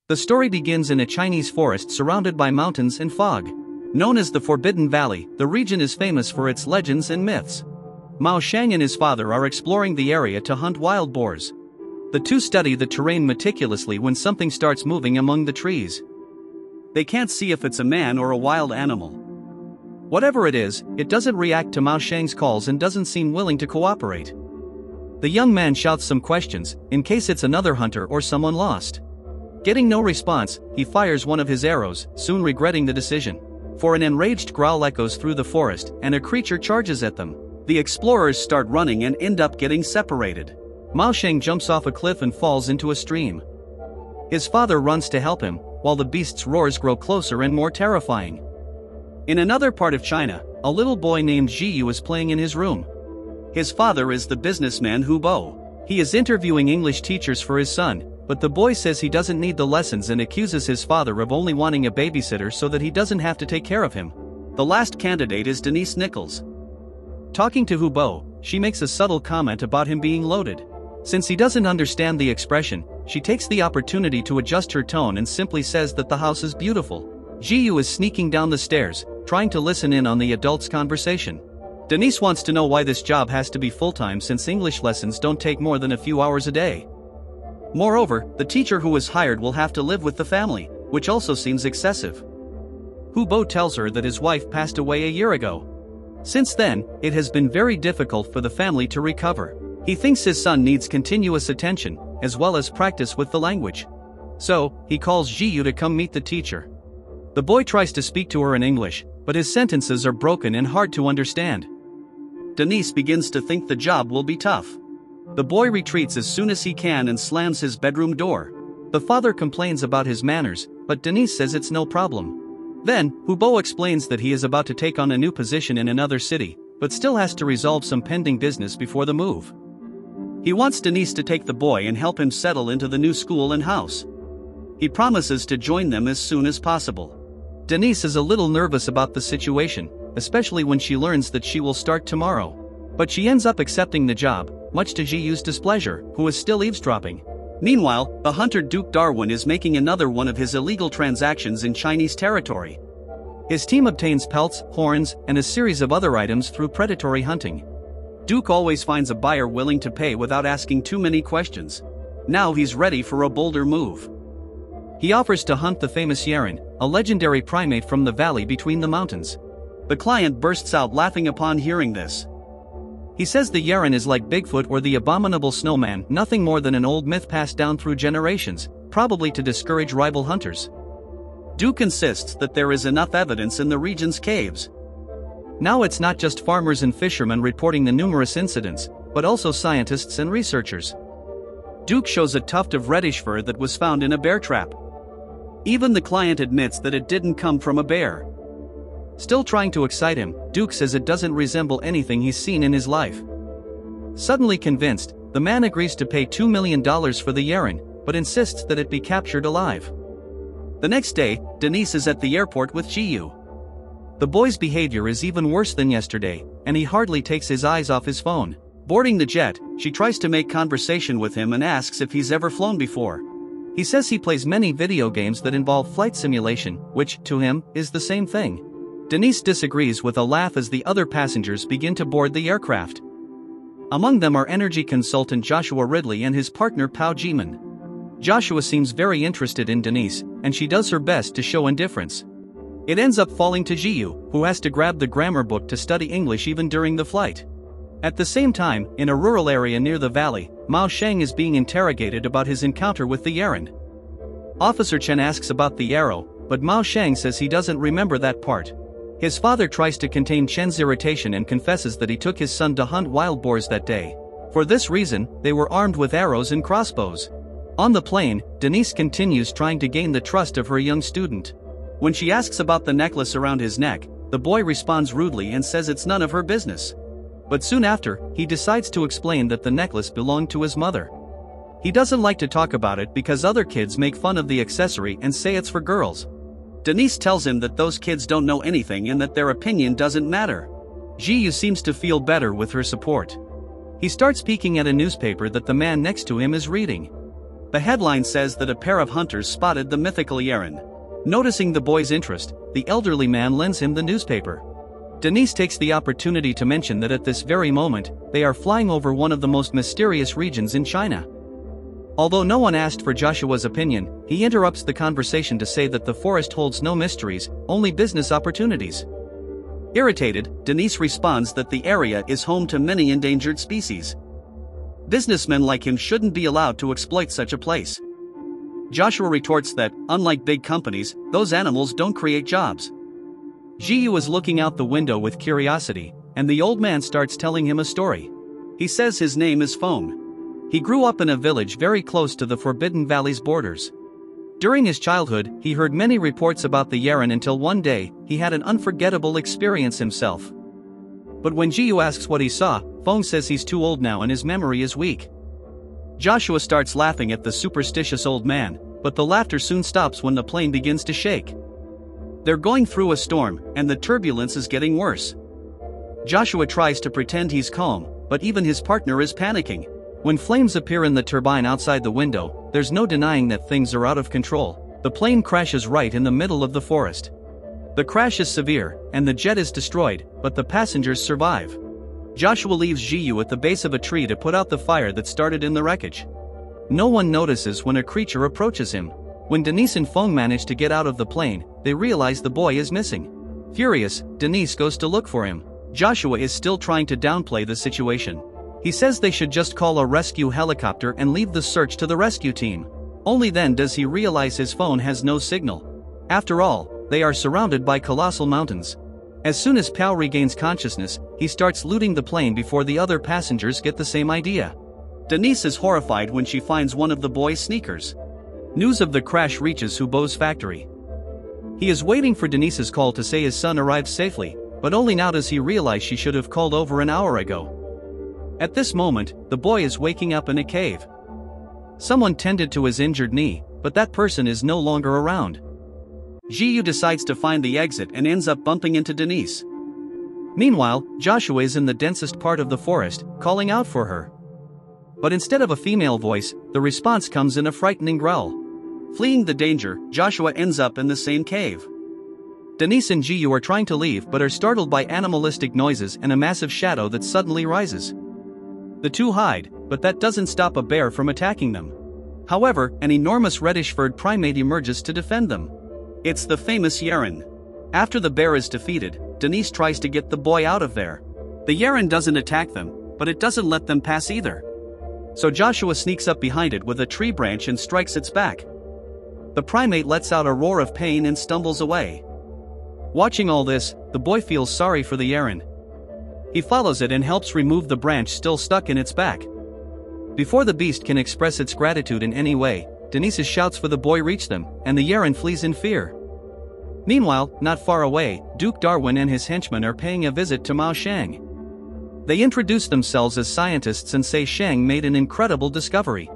The story begins in a Chinese forest surrounded by mountains and fog. Known as the Forbidden Valley, the region is famous for its legends and myths. Mao Shang and his father are exploring the area to hunt wild boars. The two study the terrain meticulously when something starts moving among the trees. They can't see if it's a man or a wild animal. Whatever it is, it doesn't react to Mao Shang's calls and doesn't seem willing to cooperate. The young man shouts some questions, in case it's another hunter or someone lost. Getting no response, he fires one of his arrows, soon regretting the decision. For an enraged growl echoes through the forest, and a creature charges at them. The explorers start running and end up getting separated. Mao Shang jumps off a cliff and falls into a stream. His father runs to help him, while the beast's roars grow closer and more terrifying. In another part of China, a little boy named Jiyu is playing in his room. His father is the businessman Hu Bo. He is interviewing English teachers for his son, but the boy says he doesn't need the lessons and accuses his father of only wanting a babysitter so that he doesn't have to take care of him. The last candidate is Denise Nichols. Talking to Hu Bo, she makes a subtle comment about him being loaded. Since he doesn't understand the expression, she takes the opportunity to adjust her tone and simply says that the house is beautiful. Jiyu is sneaking down the stairs, trying to listen in on the adults' conversation. Denise wants to know why this job has to be full-time since English lessons don't take more than a few hours a day. Moreover, the teacher who was hired will have to live with the family, which also seems excessive. Hu Bo tells her that his wife passed away a year ago. Since then, it has been very difficult for the family to recover. He thinks his son needs continuous attention, as well as practice with the language. So, he calls Jiyu to come meet the teacher. The boy tries to speak to her in English, but his sentences are broken and hard to understand. Denise begins to think the job will be tough. The boy retreats as soon as he can and slams his bedroom door. The father complains about his manners, but Denise says it's no problem. Then, Hu Bo explains that he is about to take on a new position in another city, but still has to resolve some pending business before the move. He wants Denise to take the boy and help him settle into the new school and house. He promises to join them as soon as possible. Denise is a little nervous about the situation, especially when she learns that she will start tomorrow. But she ends up accepting the job, much to Jiyu's displeasure, who is still eavesdropping. Meanwhile, the hunter Duke Darwin is making another one of his illegal transactions in Chinese territory. His team obtains pelts, horns, and a series of other items through predatory hunting. Duke always finds a buyer willing to pay without asking too many questions. Now he's ready for a bolder move. He offers to hunt the famous lley, a legendary primate from the valley between the mountains. The client bursts out laughing upon hearing this. He says the lley is like Bigfoot or the abominable snowman, nothing more than an old myth passed down through generations, probably to discourage rival hunters. Duke insists that there is enough evidence in the region's caves. Now it's not just farmers and fishermen reporting the numerous incidents, but also scientists and researchers. Duke shows a tuft of reddish fur that was found in a bear trap. Even the client admits that it didn't come from a bear. Still trying to excite him, Duke says it doesn't resemble anything he's seen in his life. Suddenly convinced, the man agrees to pay $2 million for the lley, but insists that it be captured alive. The next day, Denise is at the airport with Jiyu. The boy's behavior is even worse than yesterday, and he hardly takes his eyes off his phone. Boarding the jet, she tries to make conversation with him and asks if he's ever flown before. He says he plays many video games that involve flight simulation, which, to him, is the same thing. Denise disagrees with a laugh as the other passengers begin to board the aircraft. Among them are energy consultant Joshua Ridley and his partner Pao Jiman. Joshua seems very interested in Denise, and she does her best to show indifference. It ends up falling to Jiyu, who has to grab the grammar book to study English even during the flight. At the same time, in a rural area near the valley, Mao Shang is being interrogated about his encounter with the lley. Officer Chen asks about the arrow, but Mao Shang says he doesn't remember that part. His father tries to contain Chen's irritation and confesses that he took his son to hunt wild boars that day. For this reason, they were armed with arrows and crossbows. On the plane, Denise continues trying to gain the trust of her young student. When she asks about the necklace around his neck, the boy responds rudely and says it's none of her business. But soon after, he decides to explain that the necklace belonged to his mother. He doesn't like to talk about it because other kids make fun of the accessory and say it's for girls. Denise tells him that those kids don't know anything and that their opinion doesn't matter. Jiyu seems to feel better with her support. He starts peeking at a newspaper that the man next to him is reading. The headline says that a pair of hunters spotted the mythical lley. Noticing the boy's interest, the elderly man lends him the newspaper. Denise takes the opportunity to mention that at this very moment, they are flying over one of the most mysterious regions in China. Although no one asked for Joshua's opinion, he interrupts the conversation to say that the forest holds no mysteries, only business opportunities. Irritated, Denise responds that the area is home to many endangered species. Businessmen like him shouldn't be allowed to exploit such a place. Joshua retorts that, unlike big companies, those animals don't create jobs. Lley is looking out the window with curiosity, and the old man starts telling him a story. He says his name is Feng. He grew up in a village very close to the Forbidden Valley's borders. During his childhood, he heard many reports about the lley until one day, he had an unforgettable experience himself. But when Lley asks what he saw, Feng says he's too old now and his memory is weak. Joshua starts laughing at the superstitious old man, but the laughter soon stops when the plane begins to shake. They're going through a storm, and the turbulence is getting worse. Joshua tries to pretend he's calm, but even his partner is panicking. When flames appear in the turbine outside the window, there's no denying that things are out of control. The plane crashes right in the middle of the forest. The crash is severe, and the jet is destroyed, but the passengers survive. Joshua leaves Lley at the base of a tree to put out the fire that started in the wreckage. No one notices when a creature approaches him. When Denise and Feng manage to get out of the plane, they realize the boy is missing. Furious, Denise goes to look for him. Joshua is still trying to downplay the situation. He says they should just call a rescue helicopter and leave the search to the rescue team. Only then does he realize his phone has no signal. After all, they are surrounded by colossal mountains. As soon as Pao regains consciousness, he starts looting the plane before the other passengers get the same idea. Denise is horrified when she finds one of the boy's sneakers. News of the crash reaches Hubo's factory. He is waiting for Denise's call to say his son arrived safely, but only now does he realize she should have called over an hour ago. At this moment, the boy is waking up in a cave. Someone tended to his injured knee, but that person is no longer around. Lley decides to find the exit and ends up bumping into Denise. Meanwhile, Joshua is in the densest part of the forest, calling out for her. But instead of a female voice, the response comes in a frightening growl. Fleeing the danger, Joshua ends up in the same cave. Denise and Lley are trying to leave but are startled by animalistic noises and a massive shadow that suddenly rises. The two hide, but that doesn't stop a bear from attacking them. However, an enormous reddish-furred primate emerges to defend them. It's the famous lley. After the bear is defeated, Denise tries to get the boy out of there. The lley doesn't attack them, but it doesn't let them pass either. So Joshua sneaks up behind it with a tree branch and strikes its back. The primate lets out a roar of pain and stumbles away. Watching all this, the boy feels sorry for the lley. He follows it and helps remove the branch still stuck in its back. Before the beast can express its gratitude in any way, Denise shouts for the boy reach them, and the lley flees in fear. Meanwhile, not far away, Duke Darwin and his henchmen are paying a visit to Mao Shang. They introduce themselves as scientists and say Shang made an incredible discovery.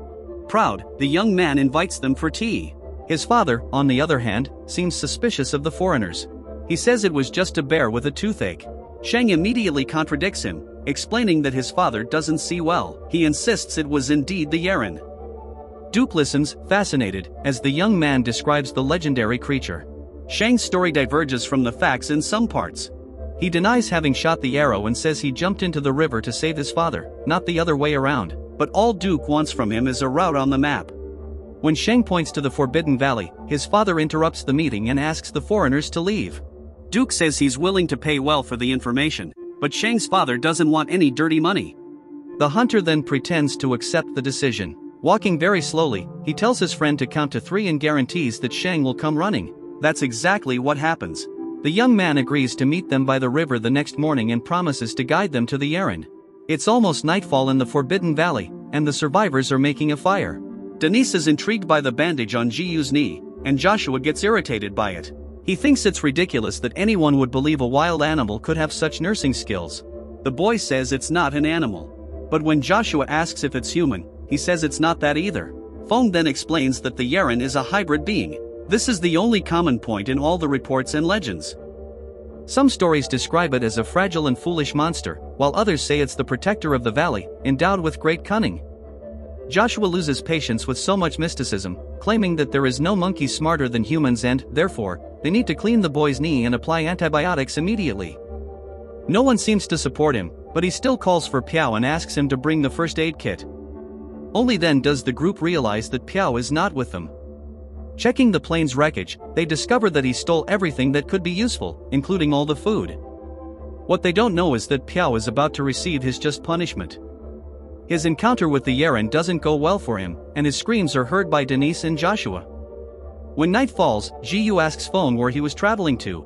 Proud, the young man invites them for tea. His father, on the other hand, seems suspicious of the foreigners. He says it was just a bear with a toothache. Shang immediately contradicts him, explaining that his father doesn't see well. He insists it was indeed the lley. Duke listens, fascinated, as the young man describes the legendary creature. Shang's story diverges from the facts in some parts. He denies having shot the arrow and says he jumped into the river to save his father, not the other way around. But all Duke wants from him is a route on the map. When Shang points to the Forbidden Valley, his father interrupts the meeting and asks the foreigners to leave. Duke says he's willing to pay well for the information, but Shang's father doesn't want any dirty money. The hunter then pretends to accept the decision. Walking very slowly, he tells his friend to count to 3 and guarantees that Shang will come running. That's exactly what happens. The young man agrees to meet them by the river the next morning and promises to guide them to the lley. It's almost nightfall in the Forbidden Valley, and the survivors are making a fire. Denise is intrigued by the bandage on Jiyu's knee, and Joshua gets irritated by it. He thinks it's ridiculous that anyone would believe a wild animal could have such nursing skills. The boy says it's not an animal. But when Joshua asks if it's human, he says it's not that either. Feng then explains that the lley is a hybrid being. This is the only common point in all the reports and legends. Some stories describe it as a fragile and foolish monster, while others say it's the protector of the valley, endowed with great cunning. Joshua loses patience with so much mysticism, claiming that there is no monkey smarter than humans and, therefore, they need to clean the boy's knee and apply antibiotics immediately. No one seems to support him, but he still calls for Piao and asks him to bring the first aid kit. Only then does the group realize that Piao is not with them. Checking the plane's wreckage, they discover that he stole everything that could be useful, including all the food. What they don't know is that Piao is about to receive his just punishment. His encounter with the Yeren doesn't go well for him, and his screams are heard by Denise and Joshua. When night falls, Jiyu asks Feng where he was traveling to.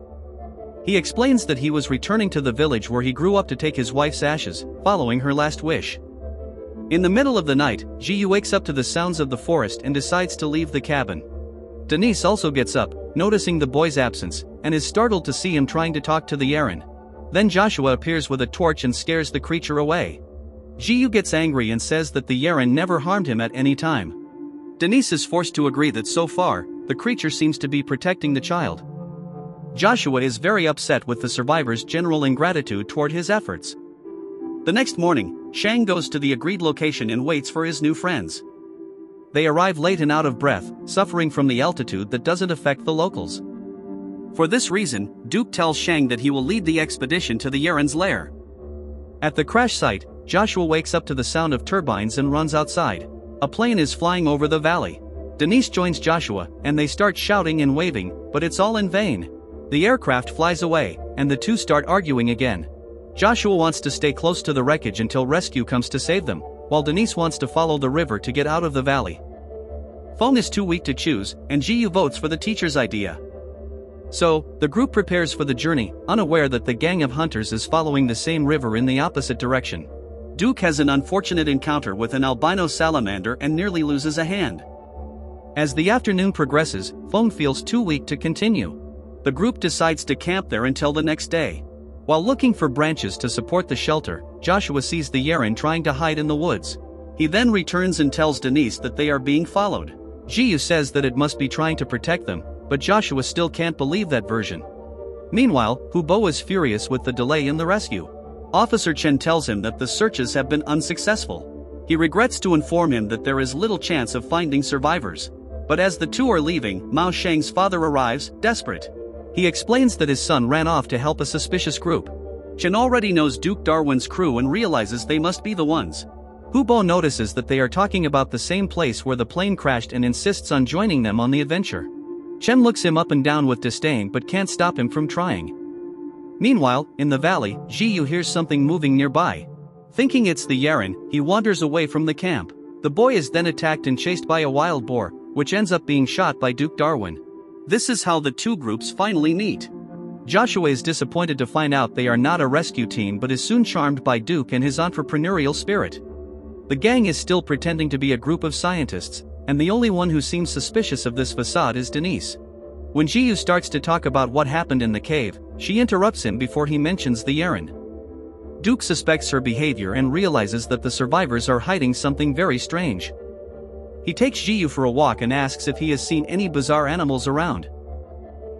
He explains that he was returning to the village where he grew up to take his wife's ashes, following her last wish. In the middle of the night, Jiyu wakes up to the sounds of the forest and decides to leave the cabin. Denise also gets up, noticing the boy's absence, and is startled to see him trying to talk to the Yeren. Then Joshua appears with a torch and scares the creature away. Jiyu gets angry and says that the Yeren never harmed him at any time. Denise is forced to agree that so far, the creature seems to be protecting the child. Joshua is very upset with the survivor's general ingratitude toward his efforts. The next morning, Shang goes to the agreed location and waits for his new friends. They arrive late and out of breath, suffering from the altitude that doesn't affect the locals. For this reason, Duke tells Shang that he will lead the expedition to the Yeren's lair. At the crash site, Joshua wakes up to the sound of turbines and runs outside. A plane is flying over the valley. Denise joins Joshua, and they start shouting and waving, but it's all in vain. The aircraft flies away, and the two start arguing again. Joshua wants to stay close to the wreckage until rescue comes to save them, while Denise wants to follow the river to get out of the valley. Feng is too weak to choose, and Jiyu votes for the teacher's idea. So, the group prepares for the journey, unaware that the gang of hunters is following the same river in the opposite direction. Duke has an unfortunate encounter with an albino salamander and nearly loses a hand. As the afternoon progresses, Feng feels too weak to continue. The group decides to camp there until the next day. While looking for branches to support the shelter, Joshua sees the Yeren trying to hide in the woods. He then returns and tells Denise that they are being followed. Jiyu says that it must be trying to protect them, but Joshua still can't believe that version. Meanwhile, Hubo is furious with the delay in the rescue. Officer Chen tells him that the searches have been unsuccessful. He regrets to inform him that there is little chance of finding survivors. But as the two are leaving, Mao Shang's father arrives, desperate. He explains that his son ran off to help a suspicious group. Chen already knows Duke Darwin's crew and realizes they must be the ones. Hubo notices that they are talking about the same place where the plane crashed and insists on joining them on the adventure. Chen looks him up and down with disdain but can't stop him from trying. Meanwhile, in the valley, Jiyu hears something moving nearby. Thinking it's the Yeren, he wanders away from the camp. The boy is then attacked and chased by a wild boar, which ends up being shot by Duke Darwin. This is how the two groups finally meet. Joshua is disappointed to find out they are not a rescue team but is soon charmed by Duke and his entrepreneurial spirit. The gang is still pretending to be a group of scientists, and the only one who seems suspicious of this facade is Denise. When Jiyu starts to talk about what happened in the cave, she interrupts him before he mentions the Yeren. Duke suspects her behavior and realizes that the survivors are hiding something very strange. He takes Jiyu for a walk and asks if he has seen any bizarre animals around.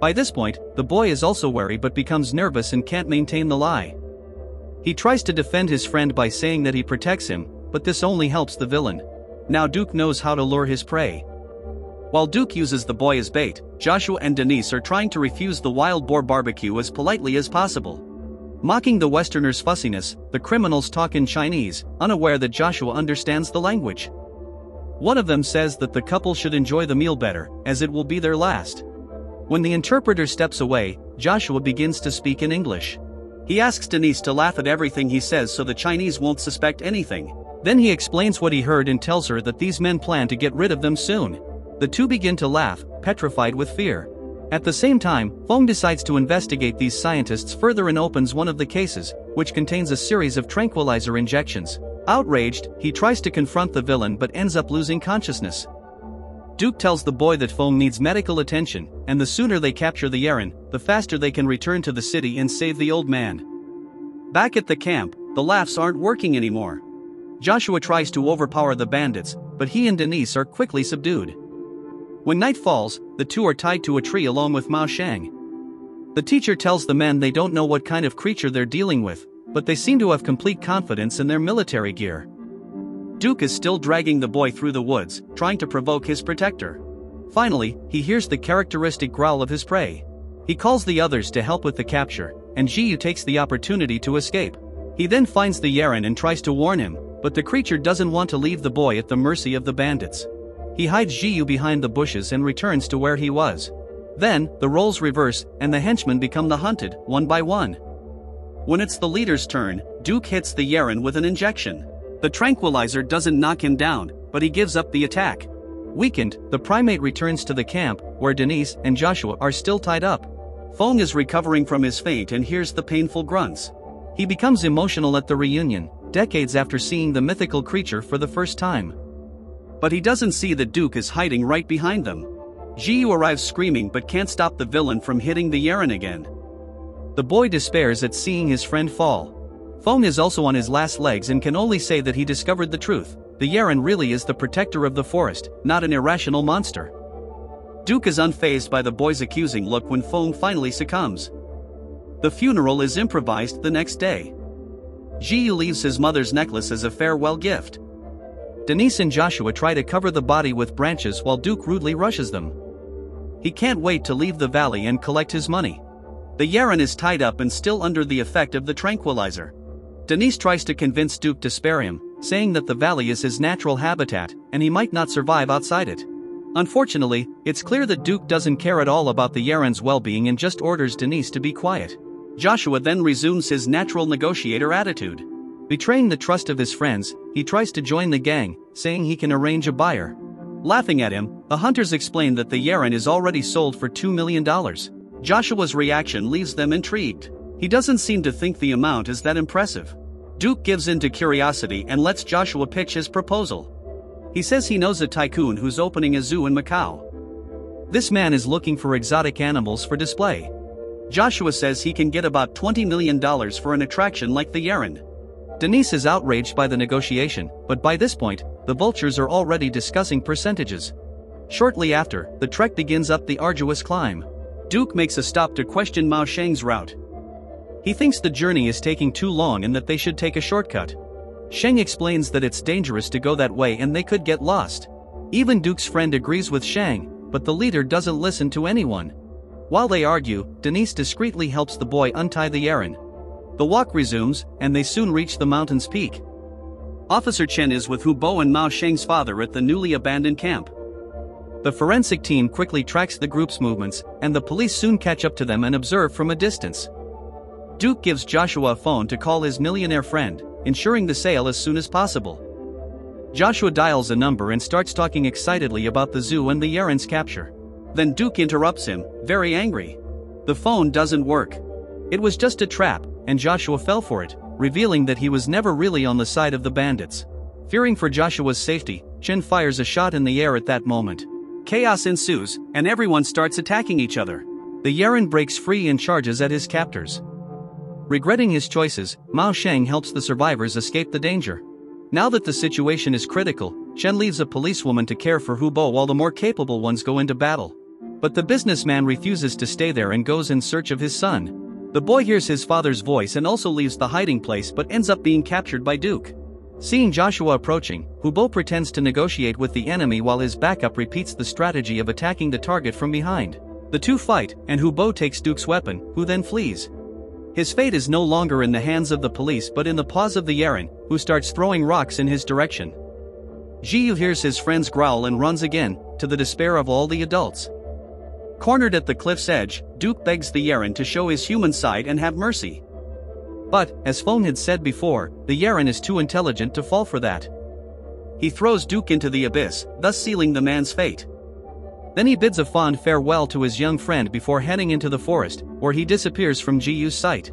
By this point, the boy is also wary but becomes nervous and can't maintain the lie. He tries to defend his friend by saying that he protects him, but this only helps the villain. Now Duke knows how to lure his prey. While Duke uses the boy as bait, Joshua and Denise are trying to refuse the wild boar barbecue as politely as possible. Mocking the Westerner's fussiness, the criminals talk in Chinese, unaware that Joshua understands the language. One of them says that the couple should enjoy the meal better, as it will be their last. When the interpreter steps away, Joshua begins to speak in English. He asks Denise to laugh at everything he says so the Chinese won't suspect anything. Then he explains what he heard and tells her that these men plan to get rid of them soon. The two begin to laugh, petrified with fear. At the same time, Feng decides to investigate these scientists further and opens one of the cases, which contains a series of tranquilizer injections. Outraged, he tries to confront the villain but ends up losing consciousness. Duke tells the boy that Feng needs medical attention, and the sooner they capture the Yeren, the faster they can return to the city and save the old man. Back at the camp, the laughs aren't working anymore. Joshua tries to overpower the bandits, but he and Denise are quickly subdued. When night falls, the two are tied to a tree along with Mao Shang. The teacher tells the men they don't know what kind of creature they're dealing with, but they seem to have complete confidence in their military gear. Duke is still dragging the boy through the woods, trying to provoke his protector. Finally, he hears the characteristic growl of his prey. He calls the others to help with the capture, and Jiyu takes the opportunity to escape. He then finds the Yeren and tries to warn him, but the creature doesn't want to leave the boy at the mercy of the bandits. He hides Jiyu behind the bushes and returns to where he was. Then, the roles reverse, and the henchmen become the hunted, one by one. When it's the leader's turn, Duke hits the Yeren with an injection. The tranquilizer doesn't knock him down, but he gives up the attack. Weakened, the primate returns to the camp, where Denise and Joshua are still tied up. Fong is recovering from his faint and hears the painful grunts. He becomes emotional at the reunion, decades after seeing the mythical creature for the first time. But he doesn't see that Duke is hiding right behind them. Jiyu arrives screaming but can't stop the villain from hitting the Yeren again. The boy despairs at seeing his friend fall. Fong is also on his last legs and can only say that he discovered the truth. The Yeren really is the protector of the forest, not an irrational monster. Duke is unfazed by the boy's accusing look when Fong finally succumbs. The funeral is improvised the next day. Jiyu leaves his mother's necklace as a farewell gift. Denise and Joshua try to cover the body with branches while Duke rudely rushes them. He can't wait to leave the valley and collect his money. The Yeren is tied up and still under the effect of the tranquilizer. Denise tries to convince Duke to spare him, saying that the valley is his natural habitat, and he might not survive outside it. Unfortunately, it's clear that Duke doesn't care at all about the Yeren's well-being and just orders Denise to be quiet. Joshua then resumes his natural negotiator attitude. Betraying the trust of his friends, he tries to join the gang, saying he can arrange a buyer. Laughing at him, the hunters explain that the Yeren is already sold for $2 million. Joshua's reaction leaves them intrigued. He doesn't seem to think the amount is that impressive. Duke gives in to curiosity and lets Joshua pitch his proposal. He says he knows a tycoon who's opening a zoo in Macau. This man is looking for exotic animals for display. Joshua says he can get about $20 million for an attraction like the Yeren. Denise is outraged by the negotiation, but by this point, the vultures are already discussing percentages. Shortly after, the trek begins up the arduous climb. Duke makes a stop to question Mao Sheng's route. He thinks the journey is taking too long and that they should take a shortcut. Sheng explains that it's dangerous to go that way and they could get lost. Even Duke's friend agrees with Sheng, but the leader doesn't listen to anyone. While they argue, Denise discreetly helps the boy untie the Yeren. The walk resumes, and they soon reach the mountain's peak. Officer Chen is with Hubo and Mao Sheng's father at the newly abandoned camp. The forensic team quickly tracks the group's movements, and the police soon catch up to them and observe from a distance. Duke gives Joshua a phone to call his millionaire friend, ensuring the sale as soon as possible. Joshua dials a number and starts talking excitedly about the zoo and the Yeren's capture. Then Duke interrupts him, very angry. The phone doesn't work. It was just a trap, and Joshua fell for it, revealing that he was never really on the side of the bandits. Fearing for Joshua's safety, Chen fires a shot in the air at that moment. Chaos ensues, and everyone starts attacking each other. The Yeren breaks free and charges at his captors. Regretting his choices, Mao Sheng helps the survivors escape the danger. Now that the situation is critical, Chen leaves a policewoman to care for Hubo while the more capable ones go into battle. But the businessman refuses to stay there and goes in search of his son. The boy hears his father's voice and also leaves the hiding place but ends up being captured by Duke. Seeing Joshua approaching, Hubo pretends to negotiate with the enemy while his backup repeats the strategy of attacking the target from behind. The two fight, and Hubo takes Duke's weapon, who then flees. His fate is no longer in the hands of the police but in the paws of the Yeren, who starts throwing rocks in his direction. Jiyu hears his friends growl and runs again, to the despair of all the adults. Cornered at the cliff's edge, Duke begs the Yeren to show his human side and have mercy. But, as Fong had said before, the Yeren is too intelligent to fall for that. He throws Duke into the abyss, thus sealing the man's fate. Then he bids a fond farewell to his young friend before heading into the forest, where he disappears from Jiyu's sight.